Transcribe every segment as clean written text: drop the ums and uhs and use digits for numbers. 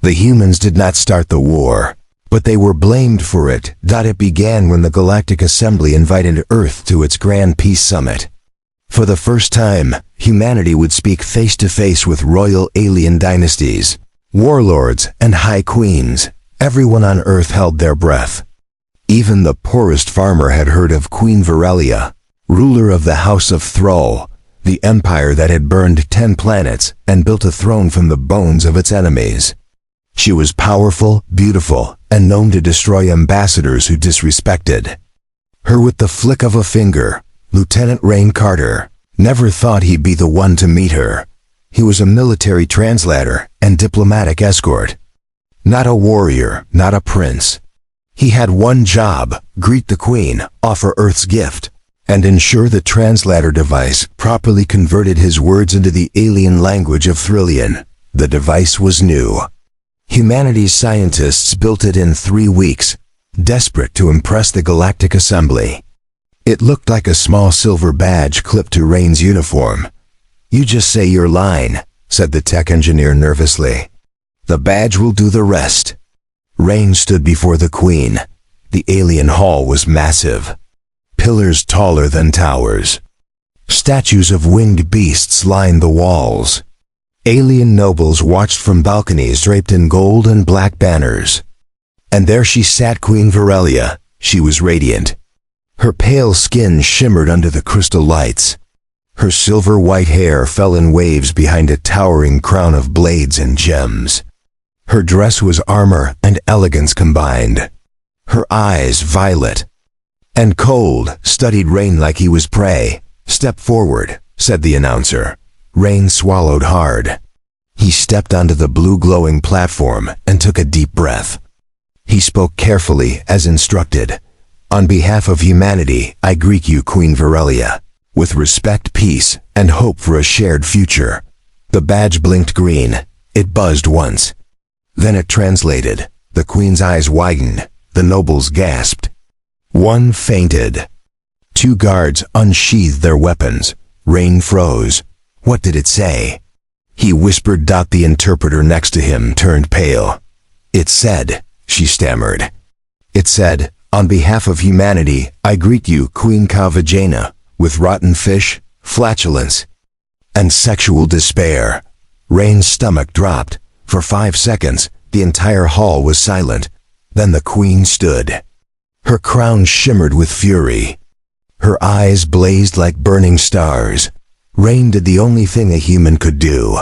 The humans did not start the war, but they were blamed for it. It began when the Galactic Assembly invited Earth to its Grand Peace Summit. For the first time, humanity would speak face-to-face with royal alien dynasties, warlords, and high queens. Everyone on Earth held their breath. Even the poorest farmer had heard of Queen Virellia, ruler of the House of Thrall, the empire that had burned 10 planets and built a throne from the bones of its enemies. She was powerful, beautiful, and known to destroy ambassadors who disrespected her with the flick of a finger. Lieutenant Rayn Carter never thought he'd be the one to meet her. He was a military translator and diplomatic escort. Not a warrior, not a prince. He had one job: greet the Queen, offer Earth's gift, and ensure the translator device properly converted his words into the alien language of Virellian. The device was new. Humanity's scientists built it in 3 weeks, desperate to impress the Galactic Assembly. It looked like a small silver badge clipped to Rayn's uniform. "You just say your line," said the tech engineer nervously. "The badge will do the rest." Rayn stood before the Queen. The alien hall was massive. Pillars taller than towers. Statues of winged beasts lined the walls. Alien nobles watched from balconies draped in gold and black banners. And there she sat, Queen Virellia. She was radiant. Her pale skin shimmered under the crystal lights. Her silver white hair fell in waves behind a towering crown of blades and gems. Her dress was armor and elegance combined. Her eyes, violet and cold, studied Rayn like he was prey. "Step forward," said the announcer. Rayn swallowed hard. He stepped onto the blue glowing platform and took a deep breath. He spoke carefully as instructed. "On behalf of humanity, I greet you, Queen Virellia, with respect, peace, and hope for a shared future." The badge blinked green. It buzzed once. Then it translated. The Queen's eyes widened. The nobles gasped. One fainted. 2 guards unsheathed their weapons. Rayn froze. What did it say? He whispered. The interpreter next to him turned pale. "It said," she stammered. "It said, on behalf of humanity, I greet you, Queen Kavajana, with rotten fish, flatulence, and sexual despair." Rayn's stomach dropped. For 5 seconds, the entire hall was silent. Then the Queen stood. Her crown shimmered with fury. Her eyes blazed like burning stars. Rayn did the only thing a human could do.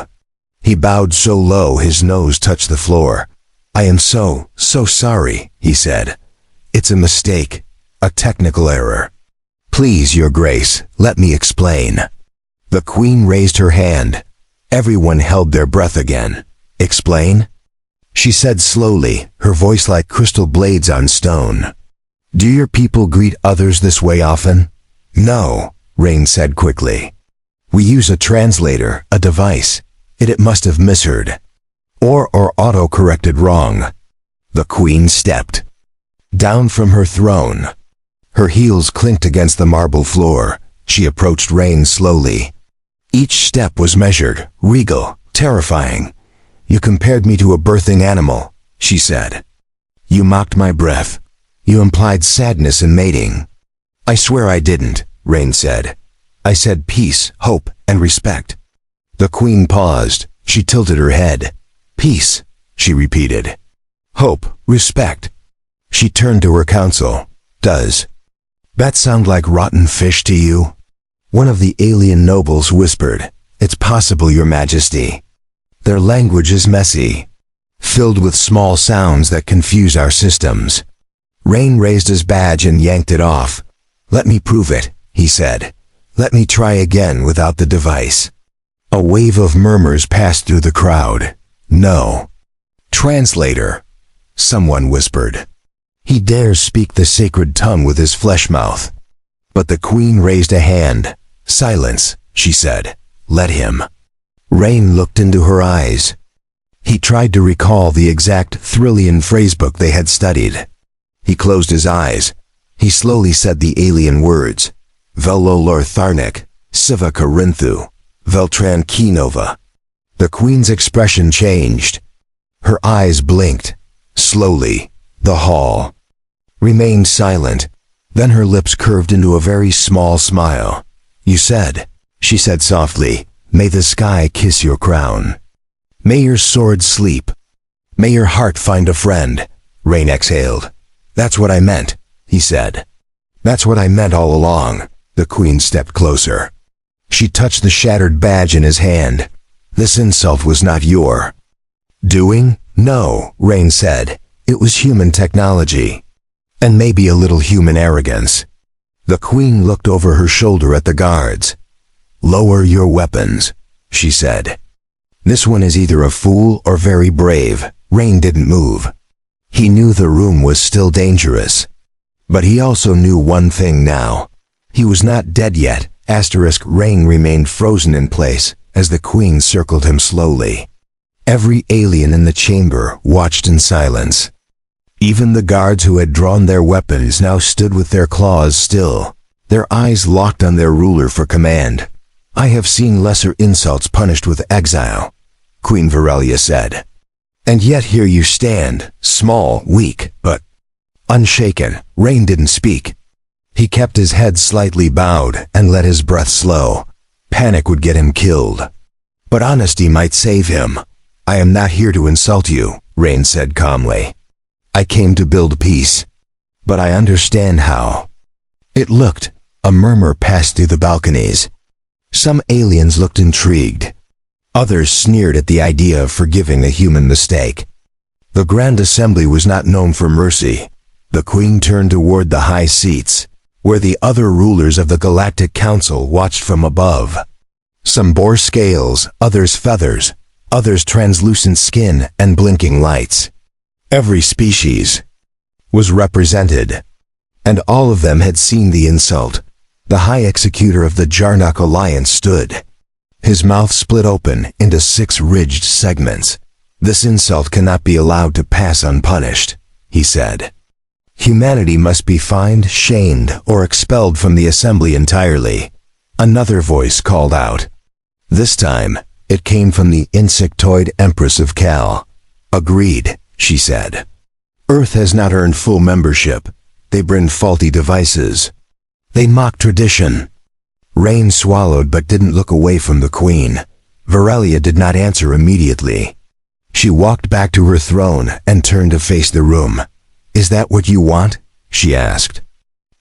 He bowed so low his nose touched the floor. "I am so sorry," he said. "It's a mistake, a technical error. Please, Your Grace, let me explain." The Queen raised her hand. Everyone held their breath again. "Explain?" she said slowly, her voice like crystal blades on stone. "Do your people greet others this way often?" "No," Rayn said quickly. "We use a translator, a device. It must have misheard. Or auto-corrected wrong." The Queen stepped down from her throne. Her heels clinked against the marble floor. She approached Rayn slowly. Each step was measured, regal, terrifying. "You compared me to a birthing animal," she said. "You mocked my breath. You implied sadness in mating." "I swear I didn't," Rayn said. "I said peace, hope, and respect." The Queen paused. She tilted her head. "Peace," she repeated. "Hope, respect." She turned to her council. "Does that sound like rotten fish to you?" One of the alien nobles whispered. "It's possible, Your Majesty. Their language is messy, filled with small sounds that confuse our systems." Rayn raised his badge and yanked it off. "Let me prove it," he said. "Let me try again without the device." A wave of murmurs passed through the crowd. "No. Translator," someone whispered. "He dares speak the sacred tongue with his flesh mouth." But the Queen raised a hand. "Silence," she said. "Let him." Rayn looked into her eyes. He tried to recall the exact Virellian phrasebook they had studied. He closed his eyes. He slowly said the alien words. "Velolor Tharnik, Siva Karinthu, Veltran Kinova." The Queen's expression changed. Her eyes blinked. Slowly, the hall remained silent. Then her lips curved into a very small smile. "You said," she said softly, "may the sky kiss your crown. May your sword sleep. May your heart find a friend." Rayn exhaled. "That's what I meant," he said. "That's what I meant all along." The queen stepped closer. She touched the shattered badge in his hand. "This insult was not your doing?" "No," Rayn said. "It was human technology. And maybe a little human arrogance." The queen looked over her shoulder at the guards. "Lower your weapons," she said. "This one is either a fool or very brave." Rayn didn't move. He knew the room was still dangerous. But he also knew one thing now. He was not dead yet. Rayn remained frozen in place as the queen circled him slowly. Every alien in the chamber watched in silence. Even the guards who had drawn their weapons now stood with their claws still, their eyes locked on their ruler for command. "I have seen lesser insults punished with exile," Queen Virellia said. "And yet here you stand, small, weak, but unshaken." Rayn didn't speak. He kept his head slightly bowed and let his breath slow. Panic would get him killed, but honesty might save him. "I am not here to insult you," Rayn said calmly. "I came to build peace, but I understand how." It looked. A murmur passed through the balconies. Some aliens looked intrigued. Others sneered at the idea of forgiving a human mistake. The Grand Assembly was not known for mercy. The queen turned toward the high seats, where the other rulers of the Galactic Council watched from above. Some bore scales, others feathers, others translucent skin and blinking lights. Every species was represented, and all of them had seen the insult. The High Executor of the Jarnock Alliance stood. His mouth split open into 6 ridged segments. "This insult cannot be allowed to pass unpunished," he said. "Humanity must be fined, shamed, or expelled from the assembly entirely." Another voice called out. This time, it came from the insectoid Empress of Cal. "Agreed," she said. "Earth has not earned full membership. They bring faulty devices. They mock tradition." Rayn swallowed but didn't look away from the queen. Virellia did not answer immediately. She walked back to her throne and turned to face the room. "Is that what you want?" she asked.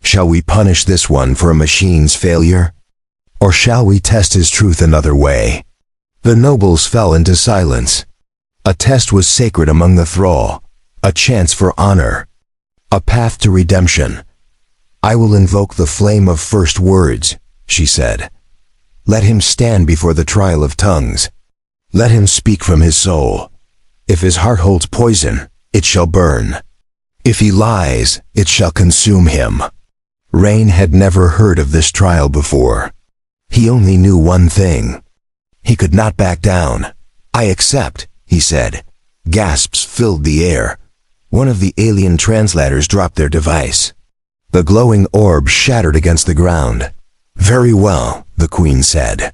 "Shall we punish this one for a machine's failure? Or shall we test his truth another way?" The nobles fell into silence. A test was sacred among the thrall, a chance for honor, a path to redemption. "I will invoke the flame of first words," she said. "Let him stand before the trial of tongues. Let him speak from his soul. If his heart holds poison, it shall burn. If he lies, it shall consume him." Rayn had never heard of this trial before. He only knew one thing. He could not back down. "I accept," he said. Gasps filled the air. One of the alien translators dropped their device. The glowing orb shattered against the ground. "Very well," the queen said.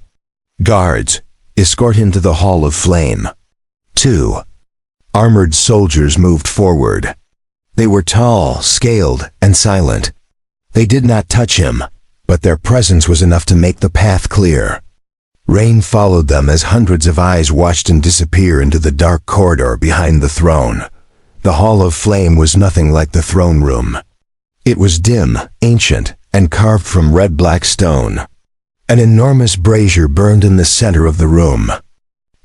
"Guards, escort him to the Hall of Flame." 2 armored soldiers moved forward. They were tall, scaled, and silent. They did not touch him, but their presence was enough to make the path clear. Rayn followed them as hundreds of eyes watched him disappear into the dark corridor behind the throne. The Hall of Flame was nothing like the throne room. It was dim, ancient, and carved from red-black stone. An enormous brazier burned in the center of the room.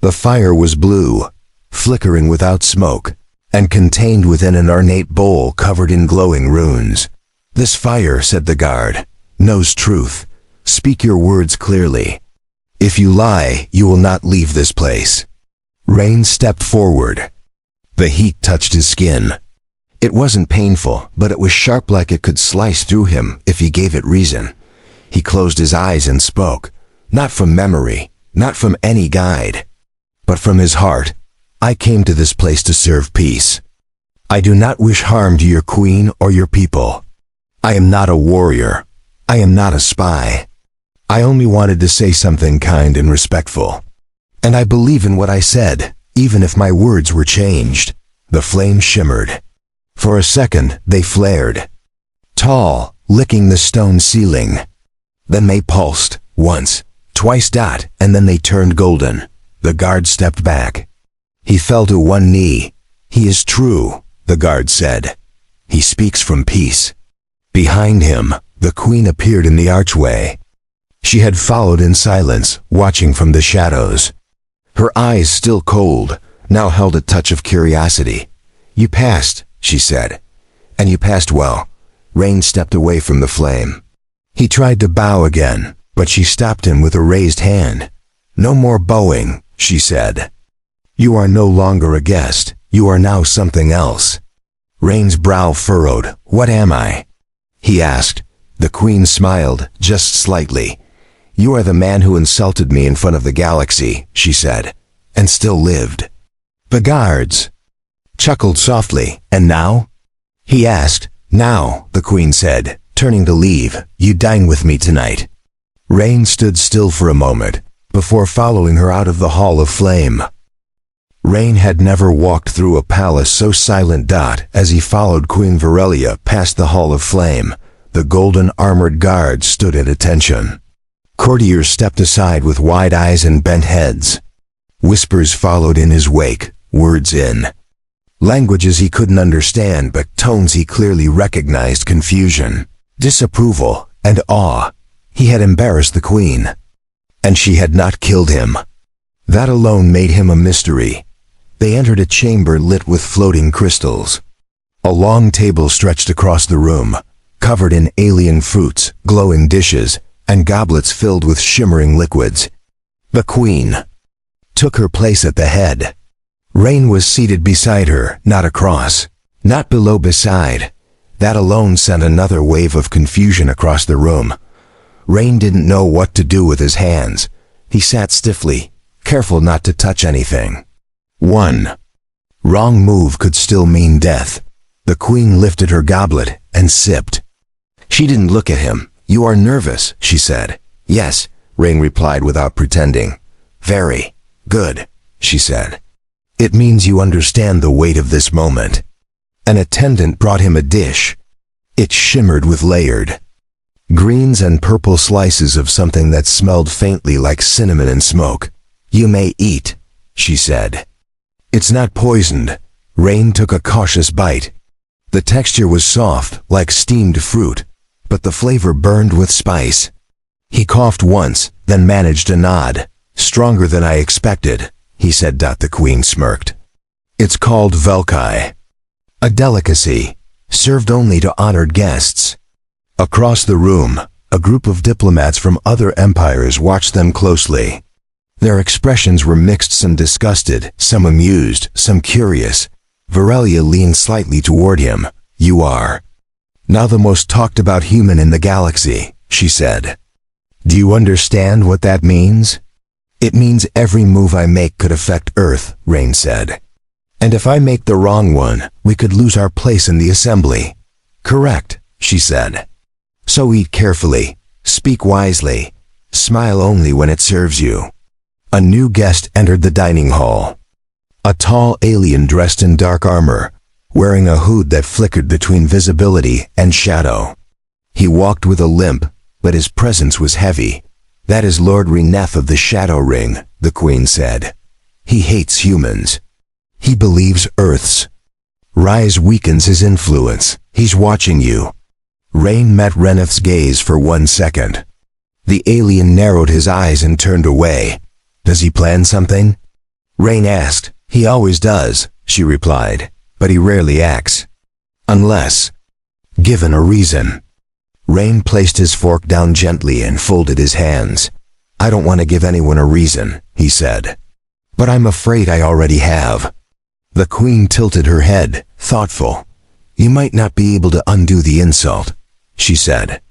The fire was blue, flickering without smoke, and contained within an ornate bowl covered in glowing runes. "This fire," said the guard, "knows truth. Speak your words clearly. If you lie, you will not leave this place." Rayn stepped forward. The heat touched his skin. It wasn't painful, but it was sharp, like it could slice through him if he gave it reason. He closed his eyes and spoke, not from memory, not from any guide, but from his heart. "I came to this place to serve peace. I do not wish harm to your queen or your people. I am not a warrior. I am not a spy. I only wanted to say something kind and respectful. And I believe in what I said. Even if my words were changed, the flame shimmered. For a second, they flared. Tall, licking the stone ceiling. Then they pulsed, once, twice, and then they turned golden. The guard stepped back. He fell to one knee. "He is true," the guard said. "He speaks from peace." Behind him, the queen appeared in the archway. She had followed in silence, watching from the shadows. Her eyes, still cold, now held a touch of curiosity. "You passed," she said. "And you passed well." Rayn stepped away from the flame. He tried to bow again, but she stopped him with a raised hand. "No more bowing," she said. "You are no longer a guest. You are now something else." Rayn's brow furrowed. "What am I?" he asked. The queen smiled, just slightly. "You are the man who insulted me in front of the galaxy," she said, "and still lived." The guards chuckled softly. "And now?" he asked. "Now," the queen said, turning to leave, "you dine with me tonight." Rayn stood still for a moment, before following her out of the Hall of Flame. Rayn had never walked through a palace so silent. As he followed Queen Virellia past the Hall of Flame, the golden armored guards stood at attention. Courtiers stepped aside with wide eyes and bent heads. Whispers followed in his wake, words in languages he couldn't understand, but tones he clearly recognized: confusion, disapproval, and awe. He had embarrassed the queen, and she had not killed him. That alone made him a mystery. They entered a chamber lit with floating crystals. A long table stretched across the room, covered in alien fruits, glowing dishes, and goblets filled with shimmering liquids. The queen took her place at the head. Rayn was seated beside her, not across, not below, beside. That alone sent another wave of confusion across the room. Rayn didn't know what to do with his hands. He sat stiffly, careful not to touch anything. One wrong move could still mean death. The queen lifted her goblet and sipped. She didn't look at him. "You are nervous," she said. "Yes," Rayn replied without pretending. "Very good," she said. "It means you understand the weight of this moment." An attendant brought him a dish. It shimmered with layered greens and purple slices of something that smelled faintly like cinnamon and smoke. "You may eat," she said. "It's not poisoned." Rayn took a cautious bite. The texture was soft, like steamed fruit, but the flavor burned with spice. He coughed once, then managed a nod. "Stronger than I expected," he said. The queen smirked. "It's called Velkai, a delicacy, served only to honored guests." Across the room, a group of diplomats from other empires watched them closely. Their expressions were mixed, some disgusted, some amused, some curious. Virellia leaned slightly toward him. "You are now the most talked about human in the galaxy," she said. "Do you understand what that means?" "It means every move I make could affect Earth," Rayn said. "And if I make the wrong one, we could lose our place in the assembly." "Correct," she said. "So eat carefully, speak wisely, smile only when it serves you." A new guest entered the dining hall. A tall alien dressed in dark armor, wearing a hood that flickered between visibility and shadow. He walked with a limp, but his presence was heavy. "That is Lord Reneth of the Shadow Ring," the queen said. "He hates humans. He believes Earth's rise weakens his influence. He's watching you." Rayn met Reneth's gaze for 1 second. The alien narrowed his eyes and turned away. "Does he plan something?" Rayn asked. "He always does," she replied, "but he rarely acts. Unless given a reason." Rayn placed his fork down gently and folded his hands. "I don't want to give anyone a reason," he said. "But I'm afraid I already have." The queen tilted her head, thoughtful. "You might not be able to undo the insult," she said.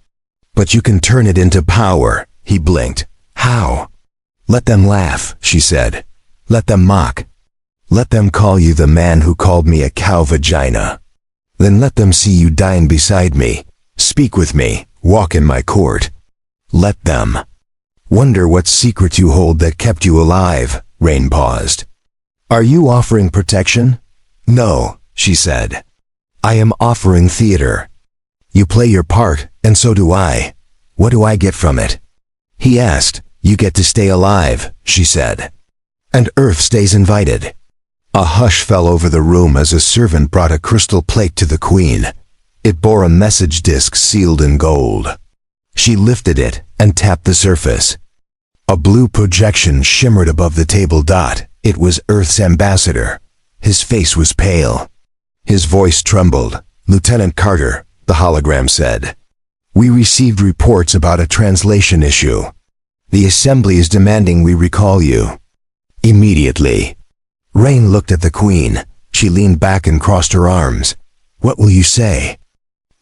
"But you can turn it into power." He blinked. "How?" "Let them laugh," she said. "Let them mock. Let them call you the man who called me a cow vagina. Then let them see you dine beside me, speak with me, walk in my court. Let them wonder what secret you hold that kept you alive." Rayn paused. "Are you offering protection?" "No," she said. "I am offering theater. You play your part, and so do I. What do I get from it?" He asked. "You get to stay alive," she said. "And Earth stays invited." A hush fell over the room as a servant brought a crystal plate to the Queen. It bore a message disc sealed in gold. She lifted it and tapped the surface. A blue projection shimmered above the table dot. It was Earth's ambassador. His face was pale. His voice trembled. "Lieutenant Carter," the hologram said. "We received reports about a translation issue. The Assembly is demanding we recall you. Immediately." Rayn looked at the Queen. She leaned back and crossed her arms. "What will you say?"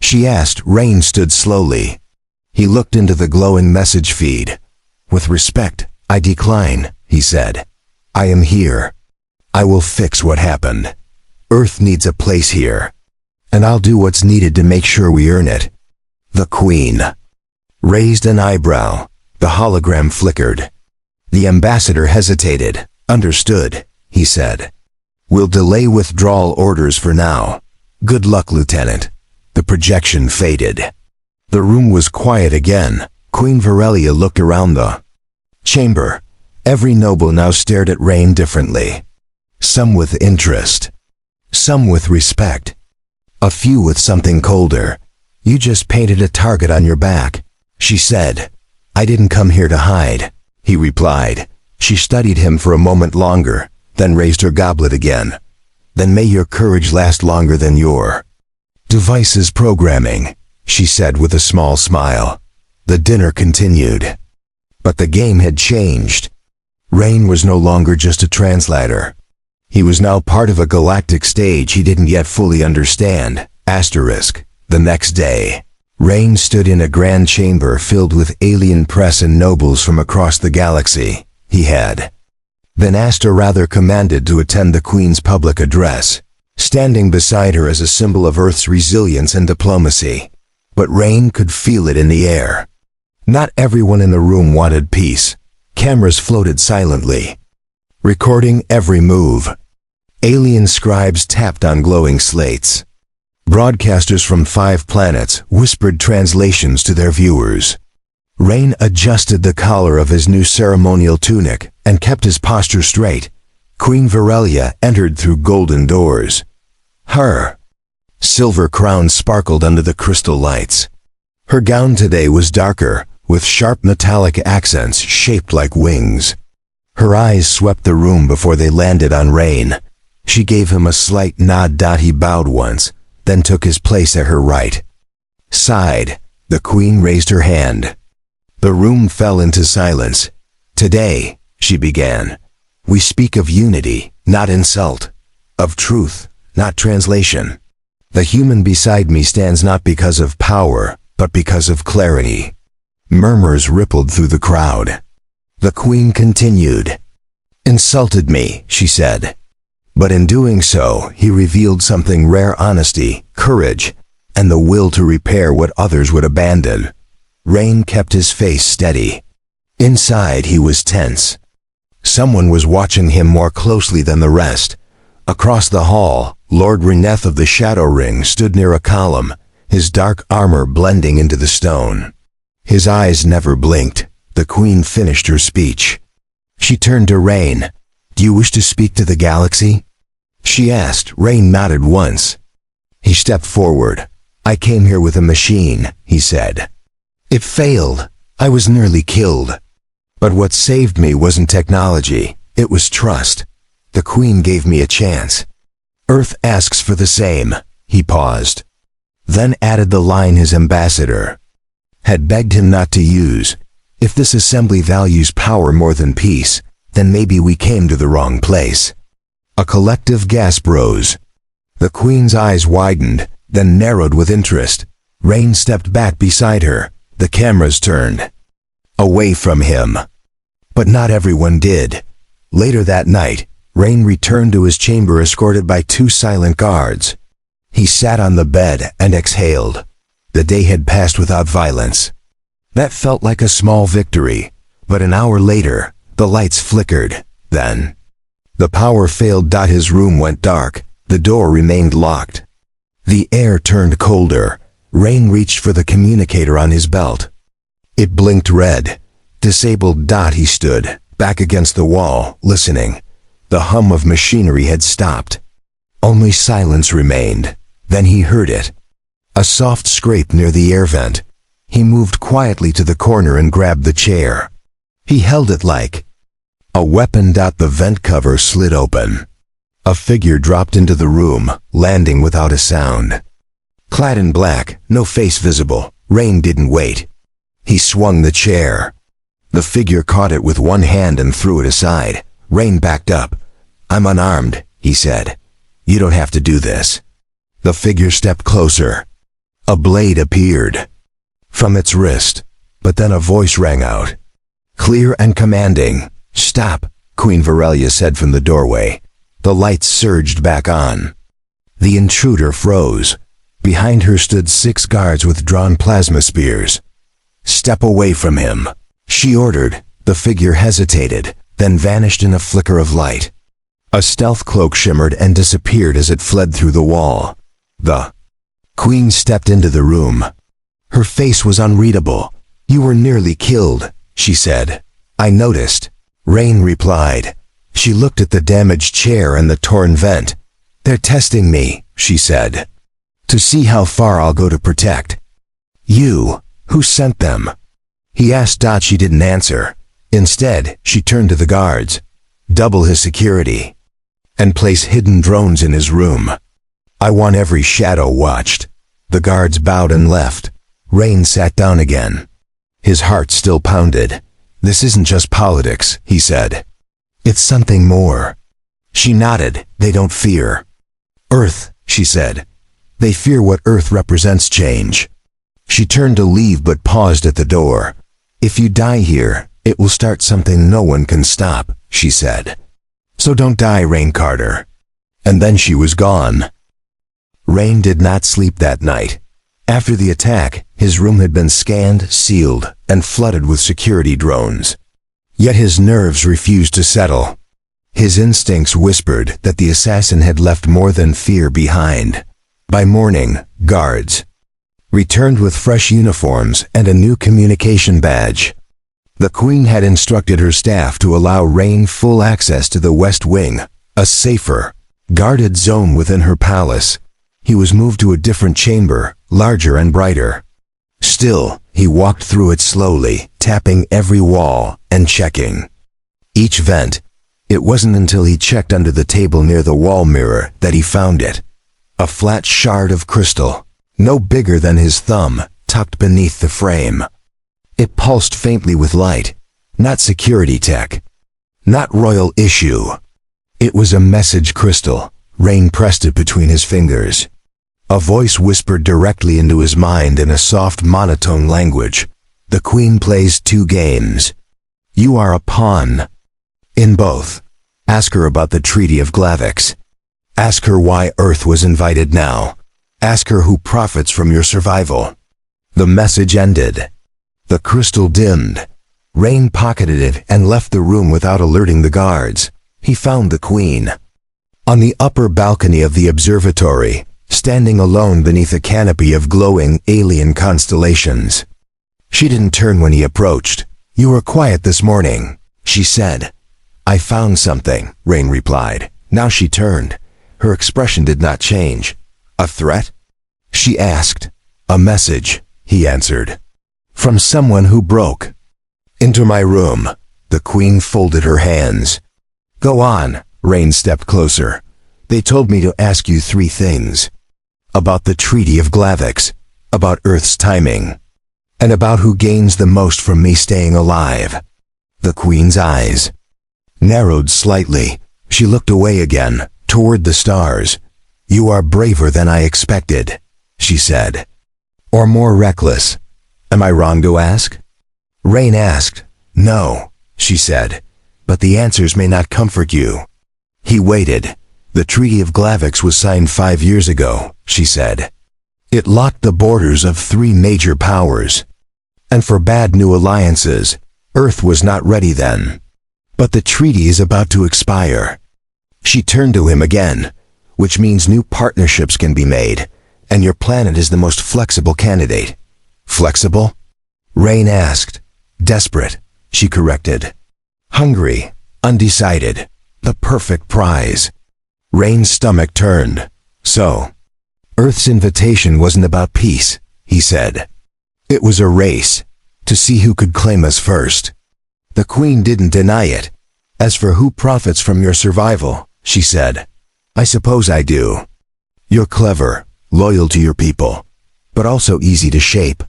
she asked. Rayn stood slowly. He looked into the glowing message feed. "With respect, I decline," he said. "I am here. I will fix what happened. Earth needs a place here. And I'll do what's needed to make sure we earn it." The Queen raised an eyebrow. The hologram flickered. The ambassador hesitated. "Understood," he said. "We'll delay withdrawal orders for now. Good luck, Lieutenant." The projection faded. The room was quiet again. Queen Virellia looked around the chamber. Every noble now stared at Rayn differently. Some with interest. Some with respect. A few with something colder. "You just painted a target on your back," she said. "I didn't come here to hide," he replied. She studied him for a moment longer, then raised her goblet again. "Then may your courage last longer than your device's programming," she said with a small smile. The dinner continued. But the game had changed. Rayn was no longer just a translator. He was now part of a galactic stage he didn't yet fully understand. The next day, Rayn stood in a grand chamber filled with alien press and nobles from across the galaxy. He had been asked or rather commanded to attend the Queen's public address, standing beside her as a symbol of Earth's resilience and diplomacy. But Rayn could feel it in the air. Not everyone in the room wanted peace. Cameras floated silently, recording every move. Alien scribes tapped on glowing slates. Broadcasters from 5 planets whispered translations to their viewers. Rayn adjusted the collar of his new ceremonial tunic and kept his posture straight. Queen Virellia entered through golden doors. Her silver crown sparkled under the crystal lights. Her gown today was darker, with sharp metallic accents shaped like wings. Her eyes swept the room before they landed on Rayn. She gave him a slight nod. He bowed once, then took his place at her right side. The Queen raised her hand. The room fell into silence. "Today," she began, "we speak of unity, not insult, of truth, not translation. The human beside me stands not because of power, but because of clarity." Murmurs rippled through the crowd. The Queen continued. "Insulted me," she said. "But in doing so, he revealed something rare: honesty, courage, and the will to repair what others would abandon." Rayn kept his face steady. Inside he was tense. Someone was watching him more closely than the rest. Across the hall, Lord Reneth of the Shadow Ring stood near a column, his dark armor blending into the stone. His eyes never blinked. The Queen finished her speech. She turned to Rayn. "Do you wish to speak to the galaxy?" she asked. Rayn nodded once. He stepped forward. "I came here with a machine," he said. "It failed. I was nearly killed. But what saved me wasn't technology, it was trust. The Queen gave me a chance. Earth asks for the same." He paused, then added the line his ambassador had begged him not to use. "If this assembly values power more than peace, then maybe we came to the wrong place." A collective gasp rose. The Queen's eyes widened, then narrowed with interest. Rayn stepped back beside her. The cameras turned away from him. But not everyone did. Later that night, Rayn returned to his chamber escorted by 2 silent guards. He sat on the bed and exhaled. The day had passed without violence. That felt like a small victory, but an hour later, the lights flickered. Then, The power failed. His room went dark. The door remained locked. The air turned colder. Rayn reached for the communicator on his belt. It blinked red. Disabled. He stood, back against the wall, listening. The hum of machinery had stopped. Only silence remained. Then he heard it. A soft scrape near the air vent. He moved quietly to the corner and grabbed the chair. He held it like a weapon. The vent cover slid open. A figure dropped into the room, landing without a sound. Clad in black, no face visible, Rayn didn't wait. He swung the chair. The figure caught it with one hand and threw it aside. Rayn backed up. "I'm unarmed," he said. "You don't have to do this." The figure stepped closer. A blade appeared from its wrist, but then a voice rang out, clear and commanding. "Stop," Queen Virellia said from the doorway. The lights surged back on. The intruder froze. Behind her stood 6 guards with drawn plasma spears. "Step away from him," she ordered. The figure hesitated, then vanished in a flicker of light. A stealth cloak shimmered and disappeared as it fled through the wall. The Queen stepped into the room. Her face was unreadable. "You were nearly killed," she said. "I noticed," Rayn replied. She looked at the damaged chair and the torn vent. "They're testing me," she said, "to see how far I'll go to protect you." "Who sent them?" he asked. She didn't answer. Instead, she turned to the guards. "Double his security and place hidden drones in his room. I want every shadow watched." The guards bowed and left. Rayn sat down again. His heart still pounded. "This isn't just politics," he said. "It's something more." She nodded. "They don't fear Earth," she said. "They fear what Earth represents, change." She turned to leave but paused at the door. "If you die here, it will start something no one can stop," she said. "So don't die, Rayn Carter." And then she was gone. Rayn did not sleep that night. After the attack, his room had been scanned, sealed, and flooded with security drones. Yet his nerves refused to settle. His instincts whispered that the assassin had left more than fear behind. By morning, guards returned with fresh uniforms and a new communication badge. The Queen had instructed her staff to allow Rayn full access to the West Wing, a safer, guarded zone within her palace. He was moved to a different chamber, larger and brighter. Still, he walked through it slowly, tapping every wall and checking each vent. It wasn't until he checked under the table near the wall mirror that he found it. A flat shard of crystal, no bigger than his thumb, tucked beneath the frame. It pulsed faintly with light. Not security tech. Not royal issue. It was a message crystal. Rayn pressed it between his fingers. A voice whispered directly into his mind in a soft monotone language. "The Queen plays 2 games. You are a pawn in both. Ask her about the Treaty of Galactic. Ask her why Earth was invited now. Ask her who profits from your survival." The message ended. The crystal dimmed. Rayn pocketed it and left the room without alerting the guards. He found the Queen on the upper balcony of the observatory, standing alone beneath a canopy of glowing alien constellations. She didn't turn when he approached. "You were quiet this morning," she said. "I found something," Rayn replied. Now she turned. Her expression did not change. "A threat?" she asked. "A message," he answered. "From someone who broke into my room." The Queen folded her hands. "Go on." Rayn stepped closer. "They told me to ask you 3 things. About the Treaty of Galactic, about Earth's timing, and about who gains the most from me staying alive." The Queen's eyes narrowed slightly. She looked away again, toward the stars. "You are braver than I expected," she said. "Or more reckless. Am I wrong to ask?" Rayn asked. "No," she said. "But the answers may not comfort you." He waited. "The Treaty of Galactic was signed 5 years ago," she said. "It locked the borders of 3 major powers, and forbade new alliances. Earth was not ready then. But the treaty is about to expire. She turned to him again, which means new partnerships can be made, and your planet is the most flexible candidate. Flexible? Rayn asked. Desperate, she corrected. Hungry, undecided, the perfect prize. Rayn's stomach turned. So, Earth's invitation wasn't about peace, he said. It was a race, to see who could claim us first. The Queen didn't deny it. As for who profits from your survival, she said, I suppose I do. You're clever, loyal to your people, but also easy to shape.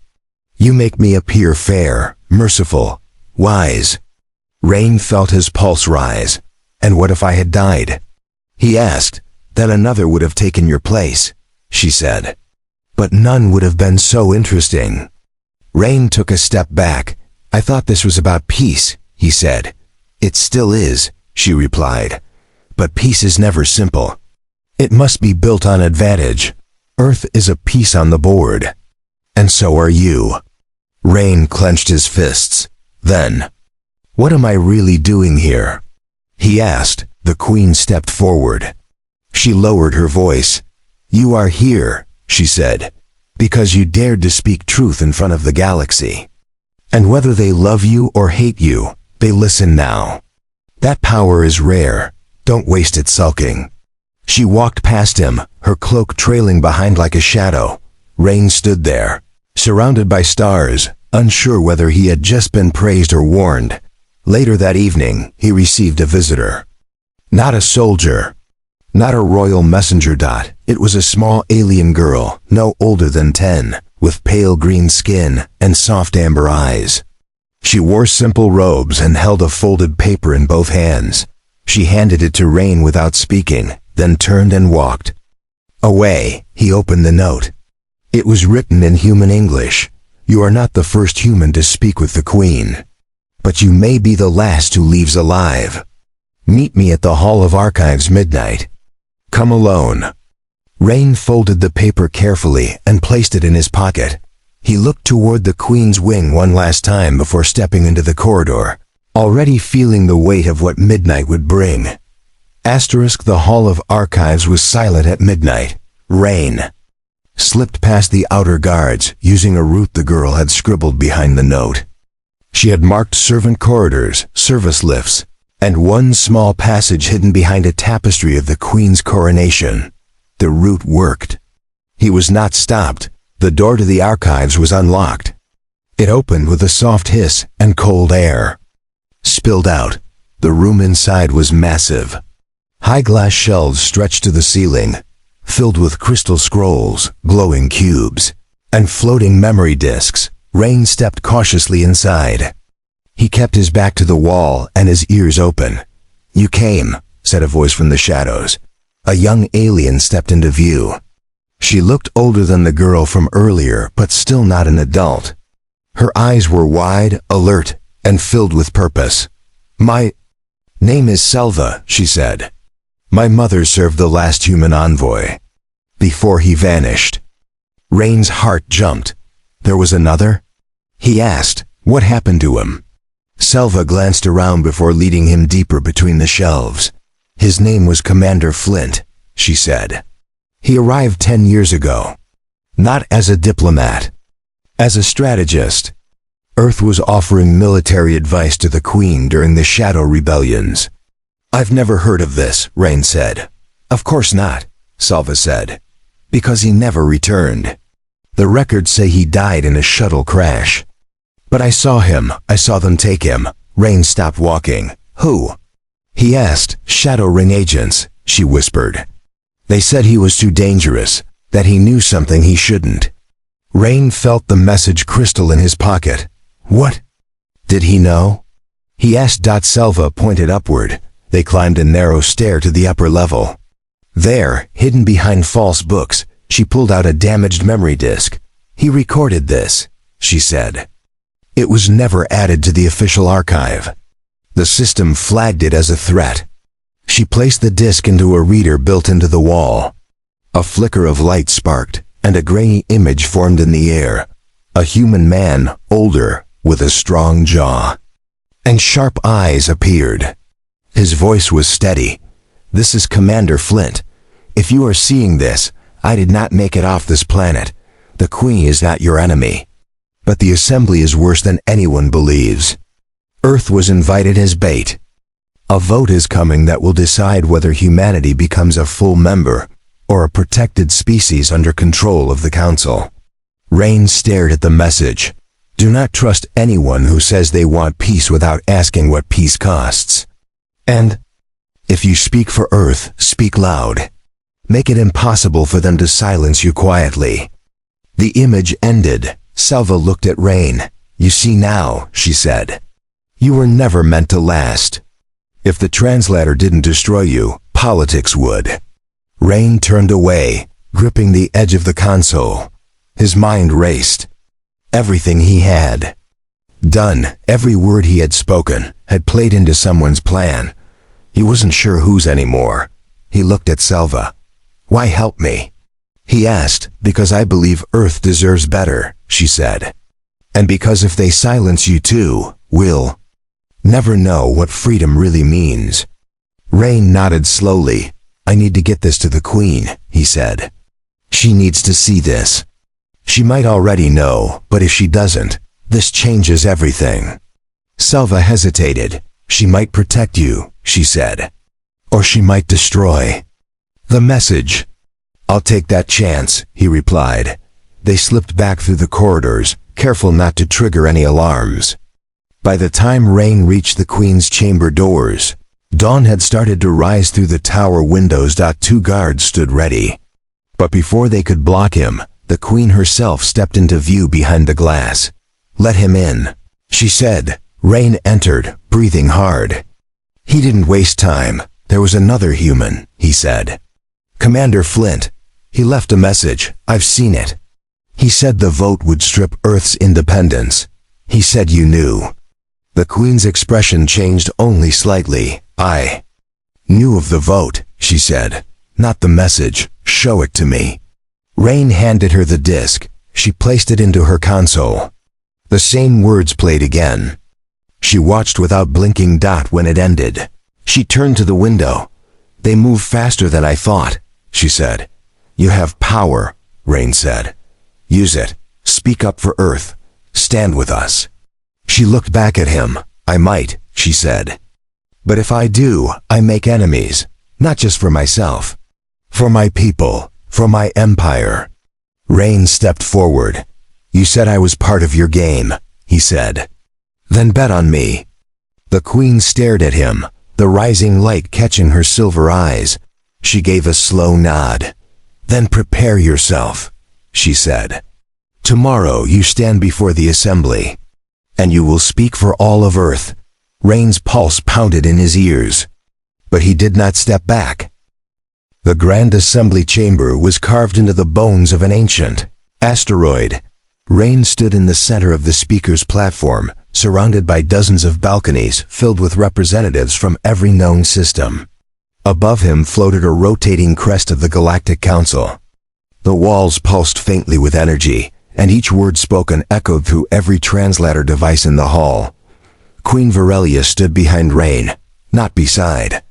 You make me appear fair, merciful, wise. Rayn felt his pulse rise. And what if I had died? He asked. Then another would have taken your place, she said. But none would have been so interesting. Rayn took a step back. I thought this was about peace, he said. It still is, she replied. But peace is never simple. It must be built on advantage. Earth is a piece on the board. And so are you. Rayn clenched his fists. Then, what am I really doing here? He asked. The Queen stepped forward. She lowered her voice. You are here, she said, because you dared to speak truth in front of the galaxy. And whether they love you or hate you, they listen now. That power is rare. Don't waste it sulking. She walked past him, her cloak trailing behind like a shadow. Rayn stood there, surrounded by stars, unsure whether he had just been praised or warned. Later that evening, he received a visitor. Not a soldier. Not a royal messenger. It was a small alien girl, no older than 10, with pale green skin and soft amber eyes. She wore simple robes and held a folded paper in both hands. She handed it to Rayn without speaking, then turned and walked away. He opened the note. It was written in human English. You are not the first human to speak with the Queen, but you may be the last who leaves alive. Meet me at the Hall of Archives midnight. Come alone. Rayn folded the paper carefully and placed it in his pocket. He looked toward the Queen's wing one last time before stepping into the corridor, already feeling the weight of what midnight would bring. The Hall of Archives was silent at midnight. Rayn slipped past the outer guards, using a route the girl had scribbled behind the note. She had marked servant corridors, service lifts, and one small passage hidden behind a tapestry of the Queen's coronation. The route worked. He was not stopped. The door to the archives was unlocked. It opened with a soft hiss, and cold air spilled out. The room inside was massive. High glass shelves stretched to the ceiling, filled with crystal scrolls, glowing cubes, and floating memory disks. Rayn stepped cautiously inside. He kept his back to the wall and his ears open. You came, said a voice from the shadows. A young alien stepped into view. She looked older than the girl from earlier, but still not an adult. Her eyes were wide, alert, and filled with purpose. My name is Selva, she said. My mother served the last human envoy. Before he vanished. Rayn's heart jumped. There was another? He asked, what happened to him? Selva glanced around before leading him deeper between the shelves. His name was Commander Flint, she said. He arrived 10 years ago. Not as a diplomat. As a strategist. Earth was offering military advice to the Queen during the Shadow Rebellions. I've never heard of this, Rayn said. Of course not, Selva said. Because he never returned. The records say he died in a shuttle crash. But I saw him. I saw them take him. Rayn stopped walking. Who? He asked. Shadow Ring agents, she whispered. They said he was too dangerous, that he knew something he shouldn't. Rayn felt the message crystal in his pocket. What? Did he know? He asked. Selva pointed upward. They climbed a narrow stair to the upper level. There, hidden behind false books, she pulled out a damaged memory disk. He recorded this, she said. It was never added to the official archive. The system flagged it as a threat. She placed the disk into a reader built into the wall. A flicker of light sparked, and a grainy image formed in the air. A human man, older, with a strong jaw. And sharp eyes appeared. His voice was steady. This is Commander Flint. If you are seeing this, I did not make it off this planet. The Queen is not your enemy. But the Assembly is worse than anyone believes. Earth was invited as bait. A vote is coming that will decide whether humanity becomes a full member or a protected species under control of the Council. Rayn stared at the message. Do not trust anyone who says they want peace without asking what peace costs. And if you speak for Earth, speak loud. Make it impossible for them to silence you quietly. The image ended. Selva looked at Rayn. You see now, she said. You were never meant to last. If the Translator didn't destroy you, politics would. Rayn turned away, gripping the edge of the console. His mind raced. Everything he had done, every word he had spoken, had played into someone's plan. He wasn't sure whose anymore. He looked at Selva. Why help me? He asked. Because I believe Earth deserves better, she said. And because if they silence you too, we'll never know what freedom really means. Rayn nodded slowly. I need to get this to the Queen, he said. She needs to see this. She might already know, but if she doesn't, this changes everything. Selva hesitated. She might protect you, she said. Or she might destroy the message. I'll take that chance, he replied. They slipped back through the corridors, careful not to trigger any alarms. By the time Rayn reached the Queen's chamber doors, dawn had started to rise through the tower windows. 2 guards stood ready. But before they could block him, the Queen herself stepped into view behind the glass. Let him in, she said. Rayn entered, breathing hard. He didn't waste time. There was another human, he said. Commander Flint. He left a message. I've seen it. He said the vote would strip Earth's independence. He said you knew. The Queen's expression changed only slightly. I knew of the vote, she said. Not the message. Show it to me. Rayn handed her the disc. She placed it into her console. The same words played again. She watched without blinking. When it ended, she turned to the window. They move faster than I thought, she said. You have power, Rayn said. Use it. Speak up for Earth. Stand with us. She looked back at him. I might, she said. But if I do, I make enemies. Not just for myself. For my people. For my empire. Rayn stepped forward. You said I was part of your game, he said. Then bet on me. The Queen stared at him, the rising light catching her silver eyes. She gave a slow nod. Then prepare yourself, she said. Tomorrow you stand before the Assembly, and you will speak for all of Earth. Rayn's pulse pounded in his ears, but he did not step back. The Grand Assembly chamber was carved into the bones of an ancient asteroid. Rayn stood in the center of the speaker's platform, surrounded by dozens of balconies filled with representatives from every known system. Above him floated a rotating crest of the Galactic Council. The walls pulsed faintly with energy, and each word spoken echoed through every translator device in the hall. Queen Virellia stood behind Rayn, not beside.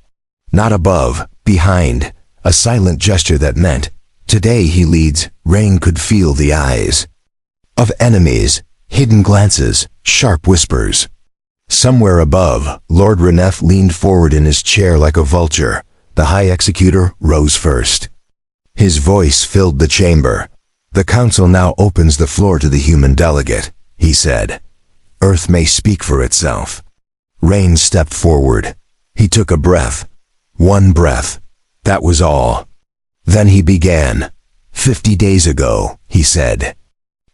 Not above, behind. A silent gesture that meant, today he leads. Rayn could feel the eyes of enemies, hidden glances, sharp whispers. Somewhere above, Lord Renef leaned forward in his chair like a vulture. The High Executor rose first. His voice filled the chamber. The Council now opens the floor to the human delegate, he said. Earth may speak for itself. Rayn stepped forward. He took a breath. One breath. That was all. Then he began. 50 days ago, he said.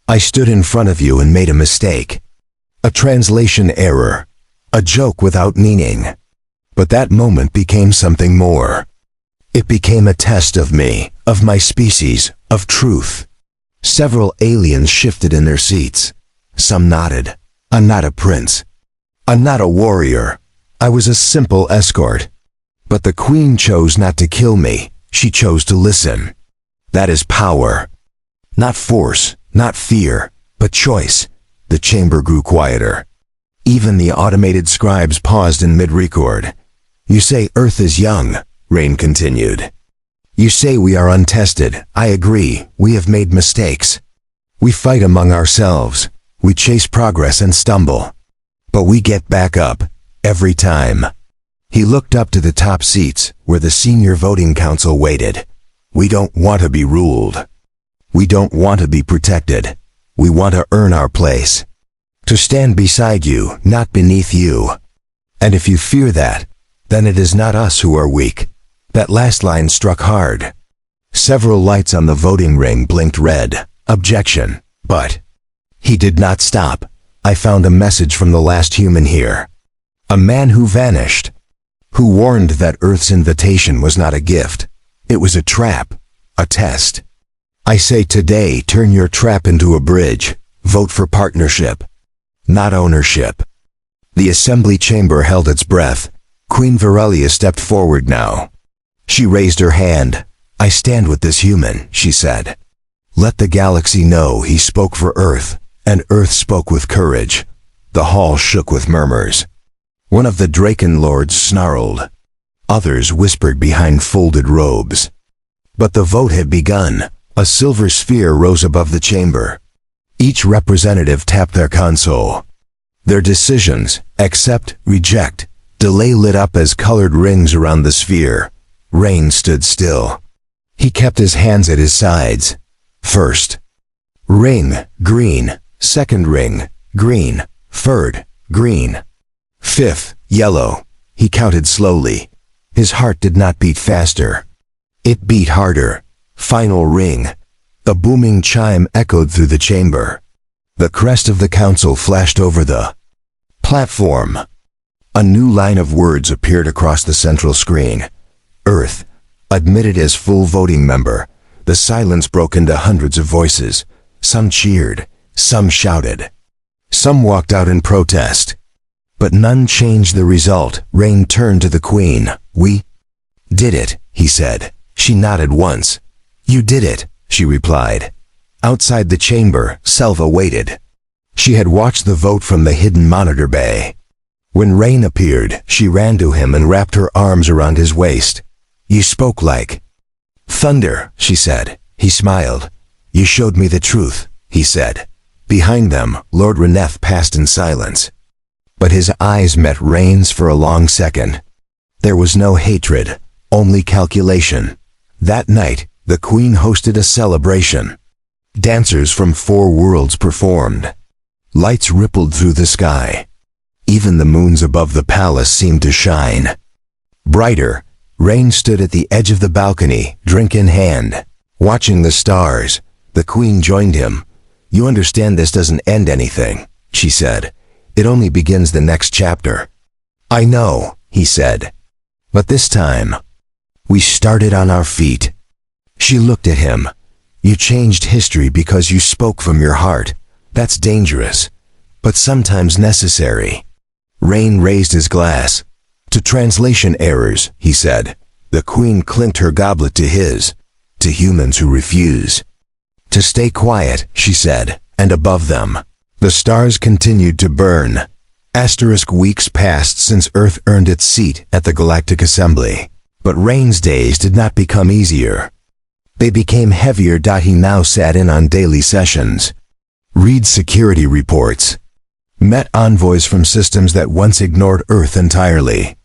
I stood in front of you and made a mistake. A translation error. A joke without meaning. But that moment became something more. It became a test of me, of my species, of truth. Several aliens shifted in their seats. Some nodded. I'm not a prince. I'm not a warrior. I was a simple escort. But the Queen chose not to kill me. She chose to listen. That is power. Not force, not fear, but choice. The chamber grew quieter. Even the automated scribes paused in mid-record. You say Earth is young, Rayn continued. You say we are untested. I agree, we have made mistakes. We fight among ourselves. We chase progress and stumble. But we get back up, every time. He looked up to the top seats, where the senior voting council waited. We don't want to be ruled. We don't want to be protected. We want to earn our place. To stand beside you, not beneath you. And if you fear that, then it is not us who are weak. That last line struck hard. Several lights on the voting ring blinked red. Objection. But he did not stop. I found a message from the last human here. A man who vanished. Who warned that Earth's invitation was not a gift. It was a trap. A test. I say today, turn your trap into a bridge. Vote for partnership, not ownership. The assembly chamber held its breath. Queen Virellia stepped forward now. She raised her hand. I stand with this human, she said. Let the galaxy know he spoke for Earth, and Earth spoke with courage. The hall shook with murmurs. One of the Draken lords snarled. Others whispered behind folded robes. But the vote had begun. A silver sphere rose above the chamber. Each representative tapped their console. Their decisions, accept, reject, delay lit up as colored rings around the sphere. Rayn stood still. He kept his hands at his sides. First ring, green. Second ring, green. Third, green. Fifth, yellow. He counted slowly. His heart did not beat faster. It beat harder. Final ring. A booming chime echoed through the chamber. The crest of the council flashed over the platform. A new line of words appeared across the central screen. Earth, admitted as full voting member. The silence broke into hundreds of voices. Some cheered, some shouted. Some walked out in protest. But none changed the result. Rayn turned to the Queen. We did it, he said. She nodded once. You did it, she replied. Outside the chamber, Selva waited. She had watched the vote from the hidden monitor bay. When Rayn appeared, she ran to him and wrapped her arms around his waist. You spoke like thunder, she said. He smiled. You showed me the truth, he said. Behind them, Lord Reneth passed in silence. But his eyes met Rayn's for a long second. There was no hatred, only calculation. That night, the Queen hosted a celebration. Dancers from 4 worlds performed. Lights rippled through the sky. Even the moons above the palace seemed to shine. Brighter, Rayn stood at the edge of the balcony, drink in hand, watching the stars. The Queen joined him. You understand this doesn't end anything, she said. It only begins the next chapter. I know, he said. But this time, we started on our feet. She looked at him. You changed history because you spoke from your heart. That's dangerous, but sometimes necessary. Rayn raised his glass. To translation errors, he said. The Queen clinked her goblet to his. To humans who refuse. To stay quiet, she said, and above them, the stars continued to burn. Asterisk weeks passed since Earth earned its seat at the Galactic Assembly. But Rayn's days did not become easier. They became heavier. He now sat in on daily sessions. Read security reports. Met envoys from systems that once ignored Earth entirely.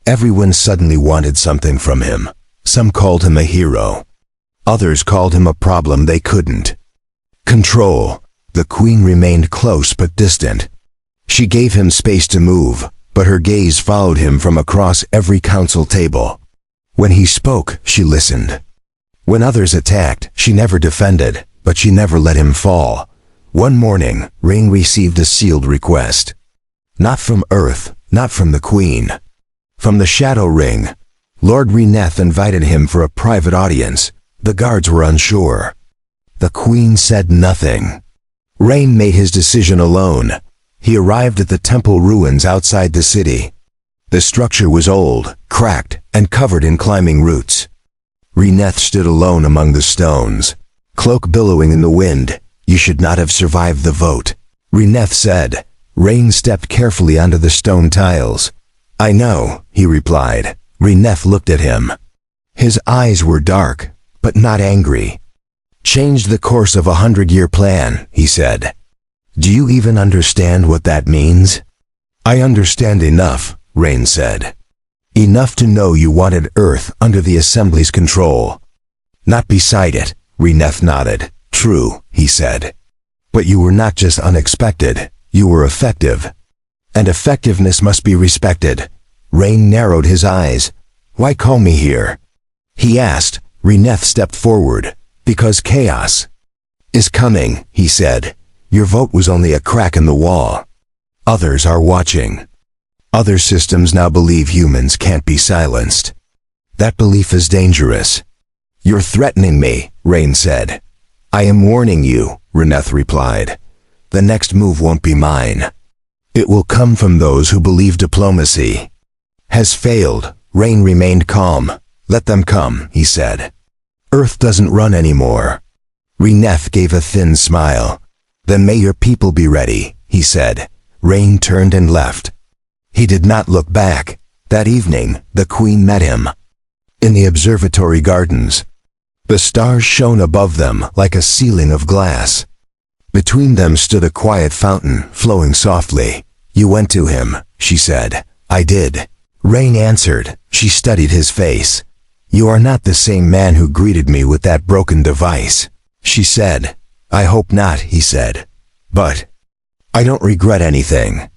Everyone suddenly wanted something from him. Some called him a hero. Others called him a problem they couldn't control. The Queen remained close but distant. She gave him space to move, but her gaze followed him from across every council table. When he spoke, she listened. When others attacked, she never defended, but she never let him fall. One morning, Rayn received a sealed request. Not from Earth, not from the Queen. From the Shadow Ring. Lord Reneth invited him for a private audience. The guards were unsure. The Queen said nothing. Rayn made his decision alone. He arrived at the temple ruins outside the city. The structure was old, cracked, and covered in climbing roots. Reneth stood alone among the stones, cloak billowing in the wind. You should not have survived the vote, Reneth said. Rayn stepped carefully onto the stone tiles. I know, he replied. Reneth looked at him. His eyes were dark, but not angry. "Change the course of a 100-year plan," he said. "Do you even understand what that means?" "I understand enough," Rayn said. "Enough to know you wanted Earth under the Assembly's control." "Not beside it," Reneth nodded. "True," he said. "But you were not just unexpected, you were effective. And effectiveness must be respected." Rayn narrowed his eyes. "Why call me here?" he asked. Reneth stepped forward. "Because chaos is coming," he said. "Your vote was only a crack in the wall. Others are watching. Other systems now believe humans can't be silenced. That belief is dangerous." "You're threatening me," Rayn said. "I am warning you," Reneth replied. "The next move won't be mine. It will come from those who believe diplomacy has failed." Rayn remained calm. "Let them come," he said. "Earth doesn't run anymore." Reneth gave a thin smile. "Then may your people be ready," he said. Rayn turned and left. He did not look back. That evening, the Queen met him in the observatory gardens. The stars shone above them like a ceiling of glass. Between them stood a quiet fountain, flowing softly. "You went to him," she said. "I did." Rayn answered. She studied his face. "You are not the same man who greeted me with that broken device," she said. "I hope not," he said. "But I don't regret anything."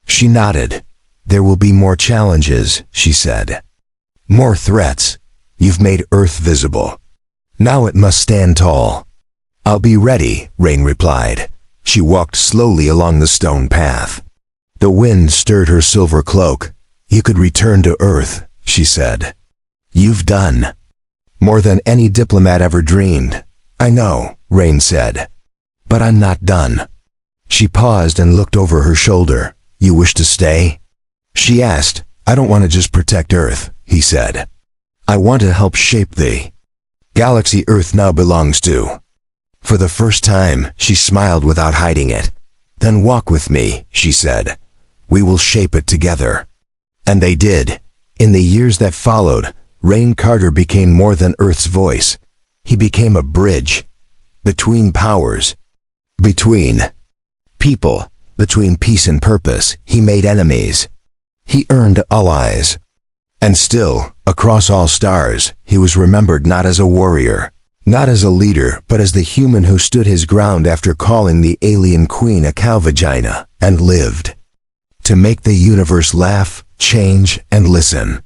She nodded. "There will be more challenges," she said. "More threats. You've made Earth visible. Now it must stand tall." "I'll be ready," Rayn replied. She walked slowly along the stone path. The wind stirred her silver cloak. "You could return to Earth," she said. "You've done more than any diplomat ever dreamed." "I know," Rayn said. "But I'm not done." She paused and looked over her shoulder. "You wish to stay?" she asked. "I don't want to just protect Earth," he said. "I want to help shape the galaxy Earth now belongs to." For the first time, she smiled without hiding it. "Then walk with me," she said. "We will shape it together." And they did. In the years that followed, Rayn Carter became more than Earth's voice. He became a bridge between powers, between people, between peace and purpose. He made enemies. He earned allies. And still, across all stars, he was remembered not as a warrior, not as a leader, but as the human who stood his ground after calling the alien queen a cow vagina, and lived to make the universe laugh, change, and listen.